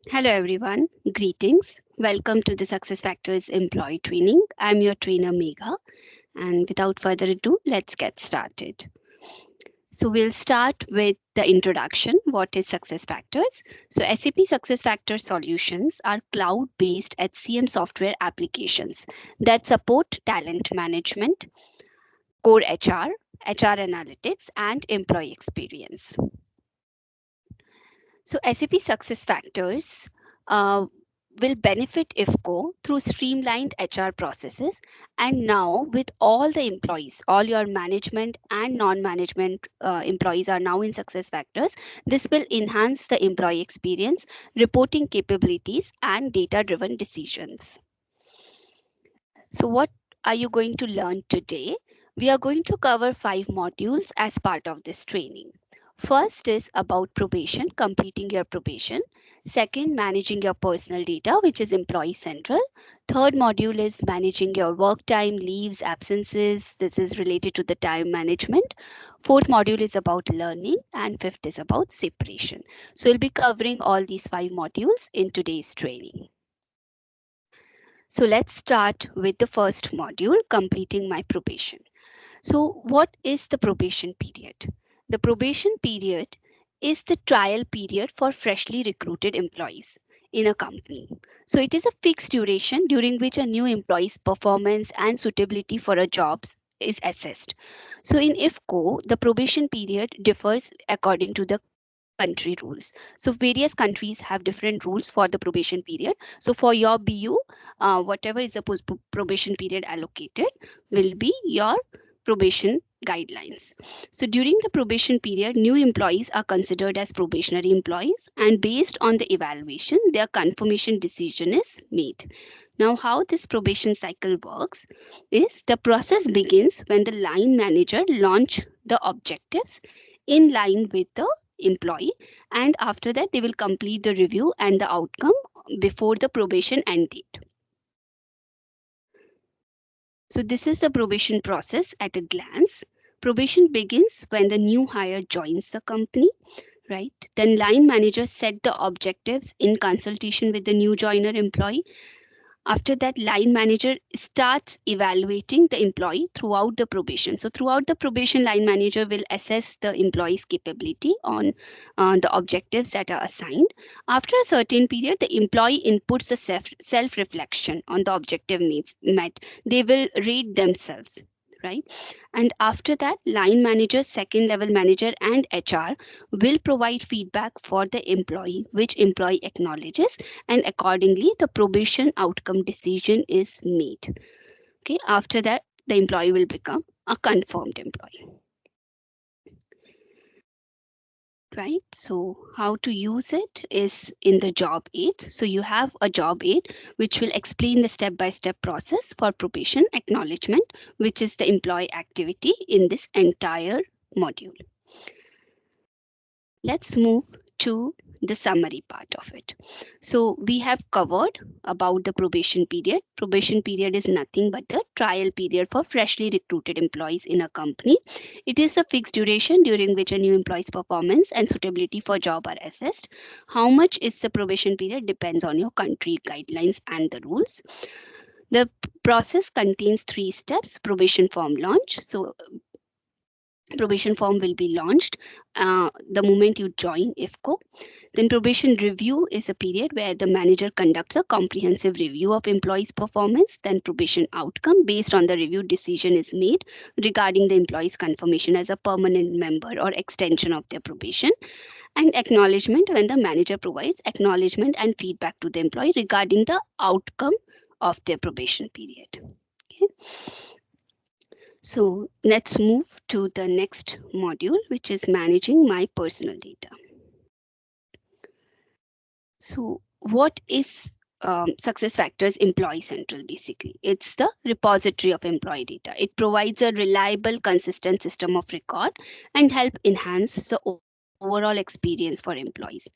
Hello everyone, greetings. Welcome to the Success Factors Employee Training. I'm your trainer Megha, and without further ado, let's get started. So we'll start with the introduction. What is Success Factors? So SAP Success Factors solutions are cloud-based HCM software applications that support talent management, core HR analytics, and employee experience. So SAP Success Factors uh, will benefit IFFCO through streamlined HR processes. And now, with all the employees, all your management and non-management employees are now in Success Factors. This will enhance the employee experience, reporting capabilities, and data-driven decisions. So, what are you going to learn today? We are going to cover 5 modules as part of this training. First is about probation, completing your probation. Second, managing your personal data, which is Employee Central. Third module is managing your work time, leaves, absences. This is related to the time management. Fourth module is about learning, and fifth is about separation. So we'll be covering all these 5 modules in today's training. So let's start with the first module, completing my probation. So what is the probation period? The probation period is the trial period for freshly recruited employees in a company. So it is a fixed duration during which a new employee's performance and suitability for a job is assessed. So in IFFCO, the probation period differs according to the country rules. So various countries have different rules for the probation period. So for your BU, whatever is the probation period allocated will be your probation guidelines. So during the probation period, new employees are considered as probationary employees, and based on the evaluation, their confirmation decision is made. Now, how this probation cycle works is the process begins when the line manager launch the objectives in line with the employee, and after that they will complete the review and the outcome before the probation end date. So this is the probation process at a glance. Probation begins when the new hire joins the company, right? Then line managers set the objectives in consultation with the new joiner employee. After that, line manager starts evaluating the employee throughout the probation. So throughout the probation, line manager will assess the employee's capability on the objectives that are assigned. After a certain period, the employee inputs a self reflection on the objective needs met. They will rate themselves, right? And after that, line manager, second level manager, and HR will provide feedback for the employee, which employee acknowledges, and accordingly the probation outcome decision is made. Okay, after that the employee will become a confirmed employee, right? So how to use it is in the job aid. So you have a job aid which will explain the step by step process for probation acknowledgement, which is the employee activity in this entire module. Let's move to the summary part of it. So we have covered about the probation period. Probation period is nothing but the trial period for freshly recruited employees in a company. It is a fixed duration during which a new employee's performance and suitability for job are assessed. How much is the probation period depends on your country guidelines and the rules. The process contains 3 steps: probation form launch. So probation form will be launched the moment you join IFFCO. Then probation review is a period where the manager conducts a comprehensive review of employees' performance. Then probation outcome based on the review decision is made regarding the employee's confirmation as a permanent member or extension of their probation. And acknowledgement, when the manager provides acknowledgement and feedback to the employee regarding the outcome of their probation period. Okay. So let's move to the next module, which is managing my personal data. So what is Success Factors Employee Central? Basically, it's the repository of employee data. It provides a reliable, consistent system of record and help enhance the overall experience for employees.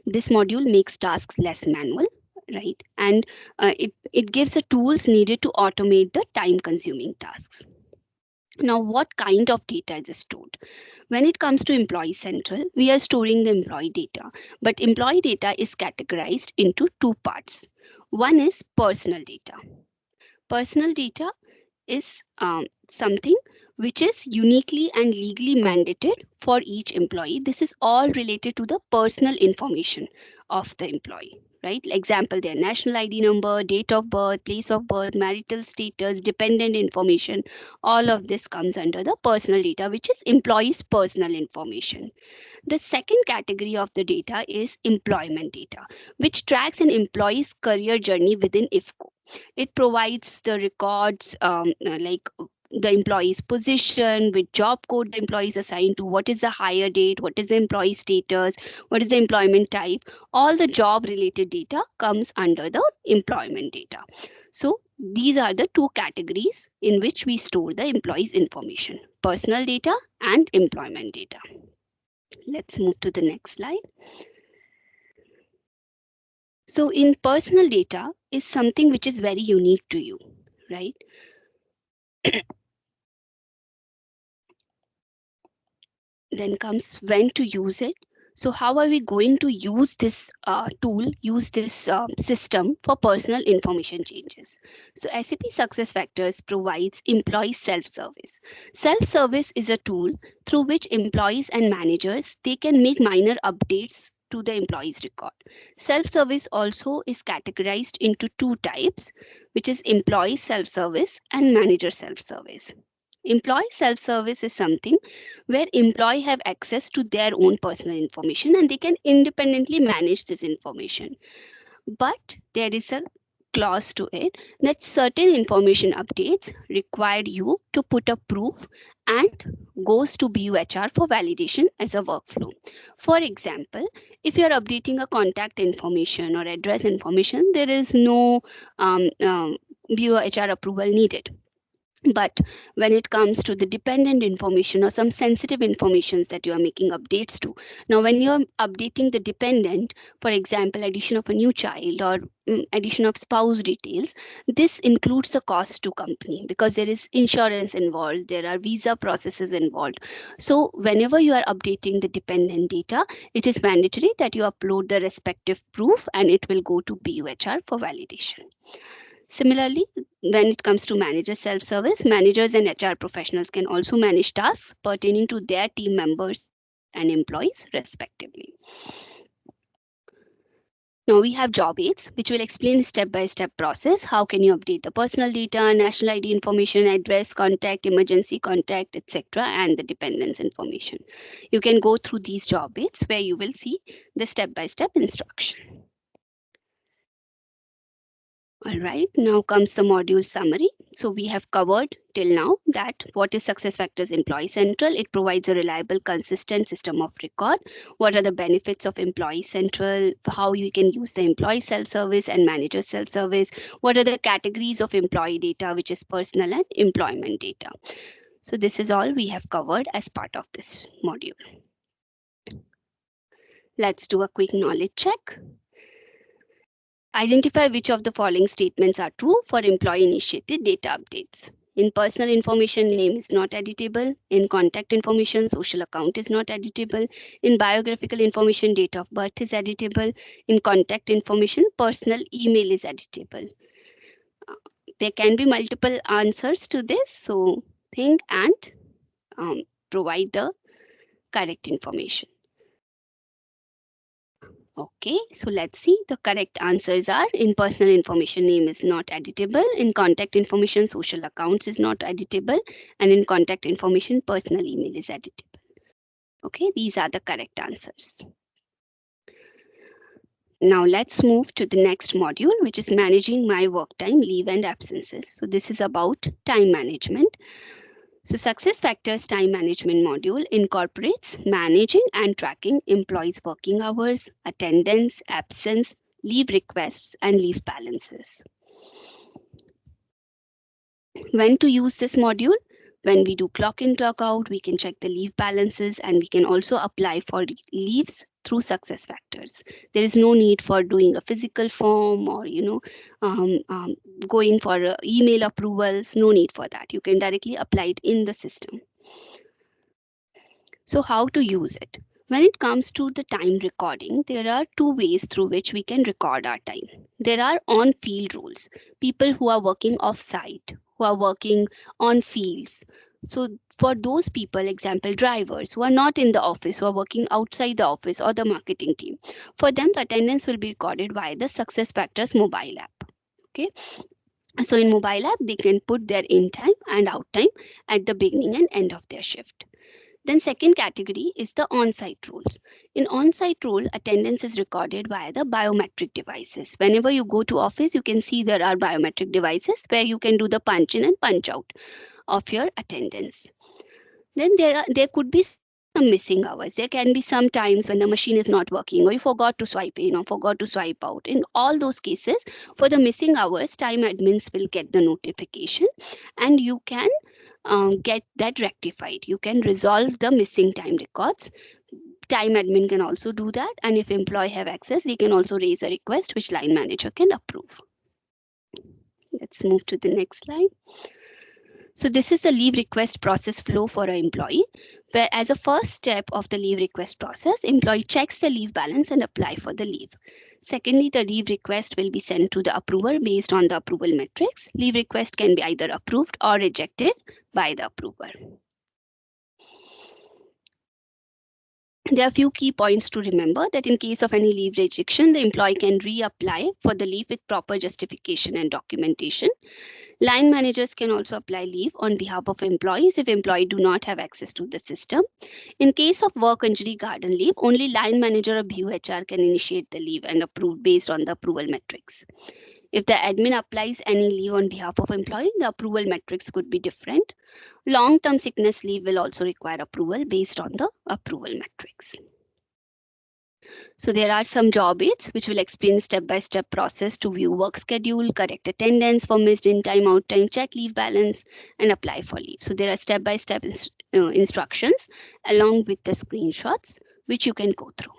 This module makes tasks less manual, right? And it gives the tools needed to automate the time consuming tasks. Now, what kind of data is stored? When it comes to Employee Central, we are storing the employee data, but employee data is categorized into two parts. One is personal data. Personal data is something which is uniquely and legally mandated for each employee. This is all related to the personal information of the employee. Right? Example, their national ID number, date of birth, place of birth, marital status, dependent information. All of this comes under the personal data, which is employee's personal information. The second category of the data is employment data, which tracks an employee's career journey within IFFCO. It provides the records like the employee's position, which job code the employee is assigned to, what is the hire date, what is the employee status, what is the employment type. All the job related data comes under the employment data. So these are the two categories in which we store the employee's information: personal data and employment data. Let's move to the next slide. So in personal data is something which is very unique to you, right? Then comes when to use it. So how are we going to use this tool, use this system for personal information changes? So SAP SuccessFactors provides employee self-service. Self-service is a tool through which employees and managers, they can make minor updates to the employee's record. Self-service also is categorized into two types, which is employee self-service and manager self-service. Employee self-service is something where employee have access to their own personal information and they can independently manage this information. But there is a clause to it that certain information updates require you to put a proof and goes to BUHR for validation as a workflow. For example, if you are updating a contact information or address information, there is no BUHR approval needed. But when it comes to the dependent information or some sensitive informations that you are making updates to, now when you're updating the dependent, for example, addition of a new child or addition of spouse details, this includes the cost to company because there is insurance involved, there are visa processes involved. So whenever you are updating the dependent data, it is mandatory that you upload the respective proof and it will go to BUHR for validation. Similarly, when it comes to manager self-service, managers and HR professionals can also manage tasks pertaining to their team members and employees respectively. Now we have job aids, which will explain step-by-step process. How can you update the personal data, national ID information, address, contact, emergency contact, etc., and the dependence information. You can go through these job aids where you will see the step-by-step instruction. All right, now comes the module summary. So we have covered till now that what is SuccessFactors Employee Central. It provides a reliable, consistent system of record. What are the benefits of Employee Central? How you can use the employee self-service and manager self-service? What are the categories of employee data, which is personal and employment data? So this is all we have covered as part of this module. Let's do a quick knowledge check. Identify which of the following statements are true for employee-initiated data updates. In personal information, name is not editable. In contact information, social account is not editable. In biographical information, date of birth is editable. In contact information, personal email is editable. There can be multiple answers to this, so think and provide the correct information. Okay, so let's see. The correct answers are: in personal information, name is not editable. In contact information, social accounts is not editable. And in contact information, personal email is editable. Okay, these are the correct answers. Now let's move to the next module, which is managing my work time, leave and absences. So this is about time management. So SuccessFactors time management module incorporates managing and tracking employees' working hours, attendance, absence, leave requests, and leave balances. When to use this module? When we do clock in, clock out, we can check the leave balances and we can also apply for leaves through success factors. There is no need for doing a physical form or going for email approvals. No need for that. You can directly apply it in the system. So how to use it? When it comes to the time recording, there are two ways through which we can record our time. There are on-field rules, people who are working off-site, who are working on fields. So for those people, example drivers who are not in the office, who are working outside the office or the marketing team, for them the attendance will be recorded via the Success Factors mobile app. Okay. So in mobile app, they can put their in time and out time at the beginning and end of their shift. Then second category is the on-site rules. In on-site rule, attendance is recorded via the biometric devices. Whenever you go to office, you can see there are biometric devices where you can do the punch in and punch out of your attendance. Then there could be some missing hours. There can be some times when the machine is not working, or you forgot to swipe in or forgot to swipe out. In all those cases, for the missing hours, time admins will get the notification, and you can get that rectified. You can resolve the missing time records. Time admin can also do that, and if employee have access, they can also raise a request which line manager can approve. Let's move to the next slide. So this is the leave request process flow for an employee, where as a first step of the leave request process, employee checks the leave balance and apply for the leave. Secondly, the leave request will be sent to the approver based on the approval metrics. Leave request can be either approved or rejected by the approver. There are a few key points to remember that in case of any leave rejection, the employee can reapply for the leave with proper justification and documentation. Line managers can also apply leave on behalf of employees if employees do not have access to the system. In case of work injury garden leave, only line manager or BUHR can initiate the leave and approve based on the approval metrics. If the admin applies any leave on behalf of employee, the approval metrics could be different. Long-term sickness leave will also require approval based on the approval metrics. So there are some job aids which will explain step-by-step process to view work schedule, correct attendance for missed in time, out time, check leave balance, and apply for leave. So there are step-by-step instructions along with the screenshots which you can go through.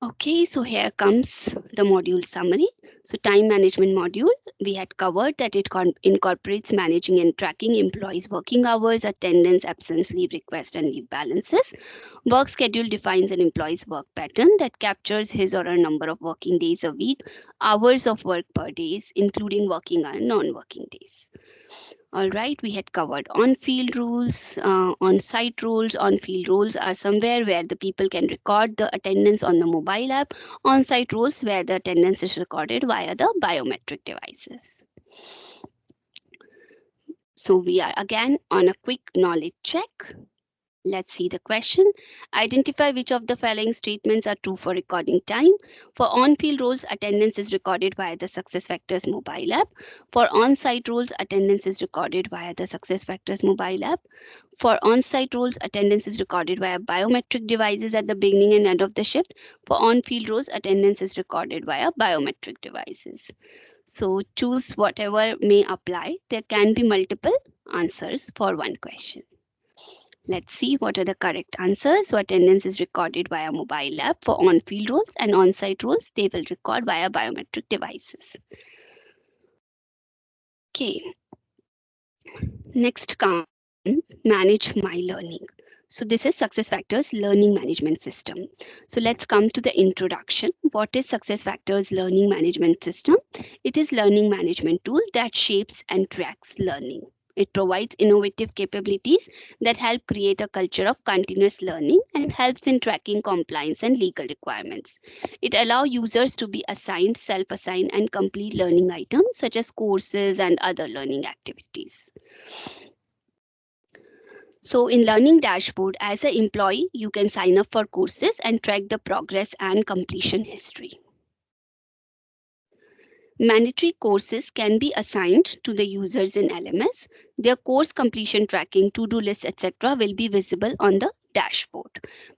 Okay, so here comes the module summary. So time management module, we had covered that it incorporates managing and tracking employees' working hours, attendance, absence, leave request, and leave balances. Work schedule defines an employee's work pattern that captures his or her number of working days a week, hours of work per day, including working and non-working days. All right, we had covered on-field rules, on-site rules. On-field rules are somewhere where the people can record the attendance on the mobile app. On-site rules where the attendance is recorded via the biometric devices. So we are again on a quick knowledge check. Let's see the question. Identify which of the following statements are true for recording time. For on-field roles, attendance is recorded via the SuccessFactors mobile app. For on-site roles, attendance is recorded via the SuccessFactors mobile app. For on-site roles, attendance is recorded via biometric devices at the beginning and end of the shift. For on-field roles, attendance is recorded via biometric devices. So choose whatever may apply. There can be multiple answers for one question. Let's see what are the correct answers. So attendance is recorded via mobile app. For on-field roles and on-site roles, they will record via biometric devices. Okay. Next comes manage my learning. So this is SuccessFactors learning management system. So let's come to the introduction. What is SuccessFactors learning management system? It is learning management tool that shapes and tracks learning. It provides innovative capabilities that help create a culture of continuous learning and helps in tracking compliance and legal requirements. It allows users to be assigned, self-assigned, and complete learning items such as courses and other learning activities. So in Learning Dashboard, as an employee, you can sign up for courses and track the progress and completion history. Mandatory courses can be assigned to the users in LMS. Their course completion tracking, to-do lists, etc. will be visible on the dashboard.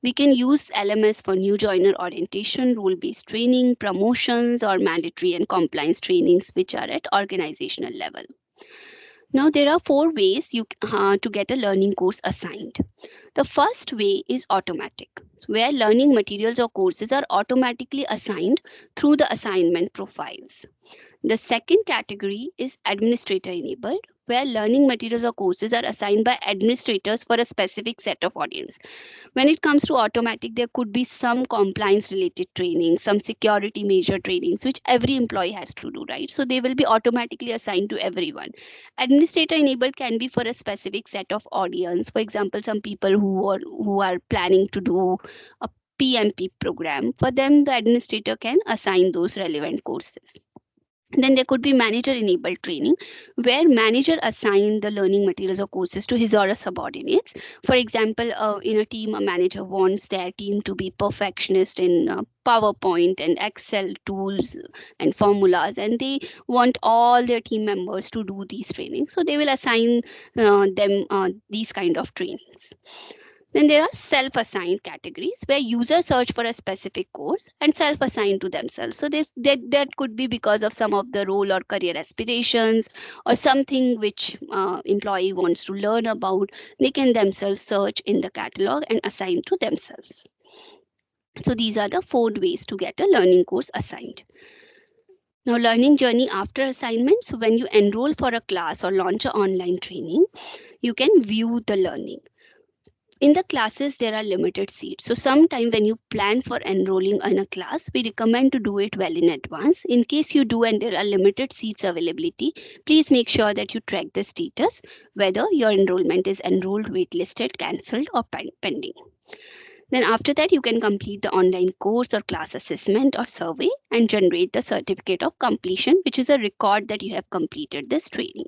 We can use LMS for new joiner orientation, role-based training, promotions, or mandatory and compliance trainings which are at organizational level. Now, there are four ways to get a learning course assigned. The first way is automatic, where learning materials or courses are automatically assigned through the assignment profiles. The second category is administrator enabled, where learning materials or courses are assigned by administrators for a specific set of audience. When it comes to automatic, there could be some compliance related training, some security measure trainings, which every employee has to do, right? So they will be automatically assigned to everyone. Administrator enabled can be for a specific set of audience. For example, some people who are planning to do a PMP program. For them, the administrator can assign those relevant courses. Then there could be manager enabled training, where manager assign the learning materials or courses to his or her subordinates. For example, in a team, a manager wants their team to be perfectionist in PowerPoint and Excel tools and formulas, and they want all their team members to do these trainings. So they will assign them these kind of trainings. Then there are self-assigned categories where users search for a specific course and self-assign to themselves. So that could be because of some of the role or career aspirations or something which employee wants to learn about. They can themselves search in the catalog and assign to themselves. So these are the four ways to get a learning course assigned. Now, learning journey after assignment. So when you enroll for a class or launch an online training, you can view the learning. In the classes, there are limited seats. So sometime when you plan for enrolling in a class, we recommend to do it well in advance. In case you do and there are limited seats availability, please make sure that you track the status, whether your enrollment is enrolled, waitlisted, cancelled or pending. Then after that, you can complete the online course or class assessment or survey and generate the certificate of completion, which is a record that you have completed this training.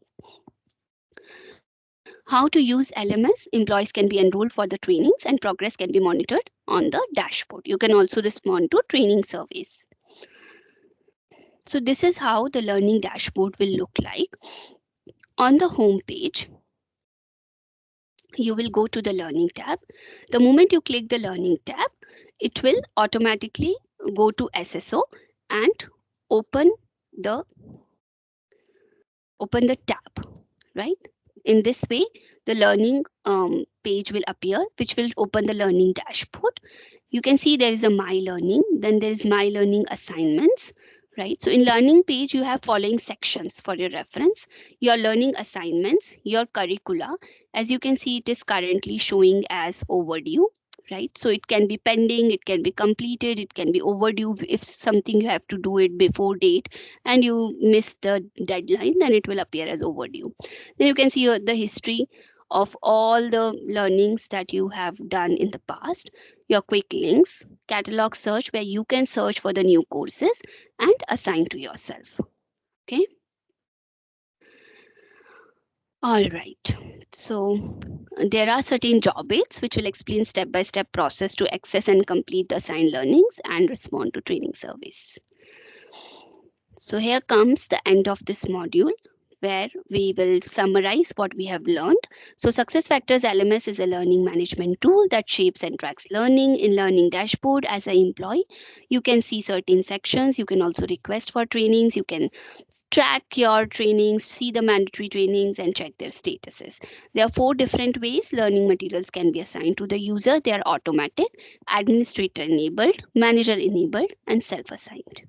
How to use LMS. Employees can be enrolled for the trainings and progress can be monitored on the dashboard. You can also respond to training surveys. So this is how the learning dashboard will look like. On the home page, you will go to the learning tab. The moment you click the learning tab, it will automatically go to SSO and open the tab, right? In this way, the learning page will appear, which will open the learning dashboard. You can see there is a My Learning, then there is My Learning Assignments, right? So in learning page, you have following sections for your reference: your learning assignments, your curricula. As you can see, it is currently showing as overdue, right? So it can be pending, it can be completed, it can be overdue. If something you have to do it before date and you miss the deadline, then it will appear as overdue. Then you can see the history of all the learnings that you have done in the past, your quick links, catalog search where you can search for the new courses and assign to yourself. Okay. All right. So there are certain job aids which will explain step-by-step process to access and complete the assigned learnings and respond to training surveys. So here comes the end of this module, where we will summarize what we have learned. So SuccessFactors LMS is a learning management tool that shapes and tracks learning. In Learning Dashboard, as an employee, you can see certain sections. You can also request for trainings. You can track your trainings, see the mandatory trainings and check their statuses. There are four different ways learning materials can be assigned to the user. They are automatic, administrator enabled, manager enabled and self-assigned.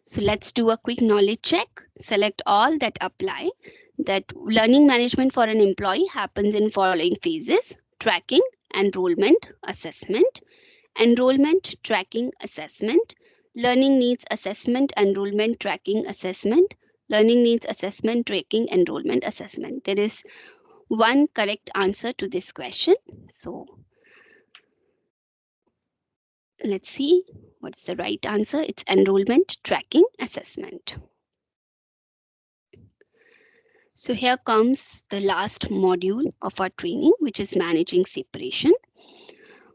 So let's do a quick knowledge check. Select all that apply. That learning management for an employee happens in following phases: tracking, enrollment, assessment, enrollment, tracking, assessment, learning needs assessment, enrollment, tracking, assessment, learning needs assessment, tracking, enrollment, assessment. There is one correct answer to this question. So let's see what's the right answer. It's enrollment, tracking, assessment. So here comes the last module of our training, which is managing separation.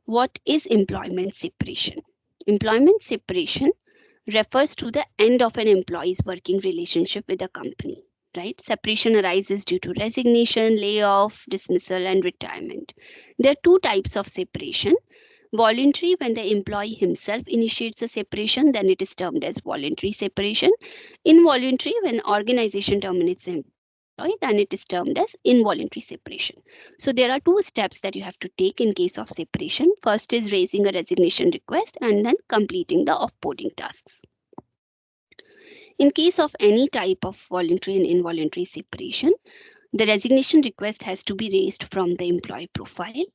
What is employment separation? Employment separation refers to the end of an employee's working relationship with a company, right? Separation arises due to resignation, layoff, dismissal, and retirement. There are two types of separation. Voluntary, when the employee himself initiates a separation, then it is termed as voluntary separation. Involuntary, when organization terminates the then it is termed as involuntary separation. So there are two steps that you have to take in case of separation. First is raising a resignation request and then completing the offboarding tasks. In case of any type of voluntary and involuntary separation, the resignation request has to be raised from the employee profile.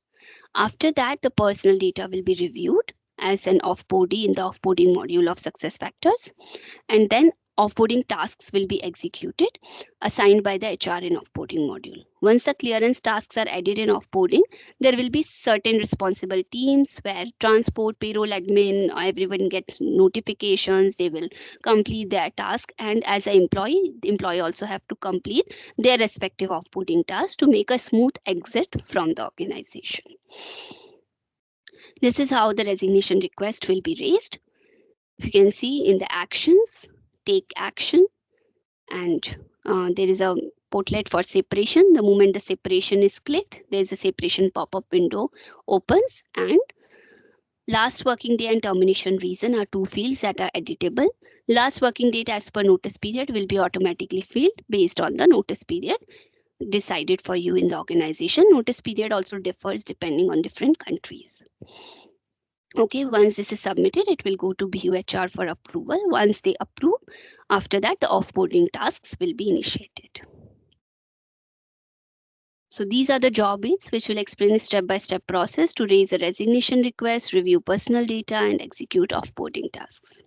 After that, the personal data will be reviewed as an offboarding in the offboarding module of success factors, and then offboarding tasks will be executed assigned by the HR in offboarding module. Once the clearance tasks are added in offboarding, there will be certain responsible teams where transport, payroll admin, everyone gets notifications, they will complete their task, and as an employee, the employee also have to complete their respective offboarding tasks to make a smooth exit from the organization. This is how the resignation request will be raised. If you can see in the actions, take action, and there is a portlet for separation. The moment the separation is clicked, there is a separation pop-up window opens, and last working day and termination reason are two fields that are editable. Last working date as per notice period will be automatically filled based on the notice period decided for you in the organization. Notice period also differs depending on different countries. Okay, once this is submitted, it will go to BUHR for approval. Once they approve, after that, the offboarding tasks will be initiated. So these are the job aids which will explain a step-by-step process to raise a resignation request, review personal data, and execute offboarding tasks.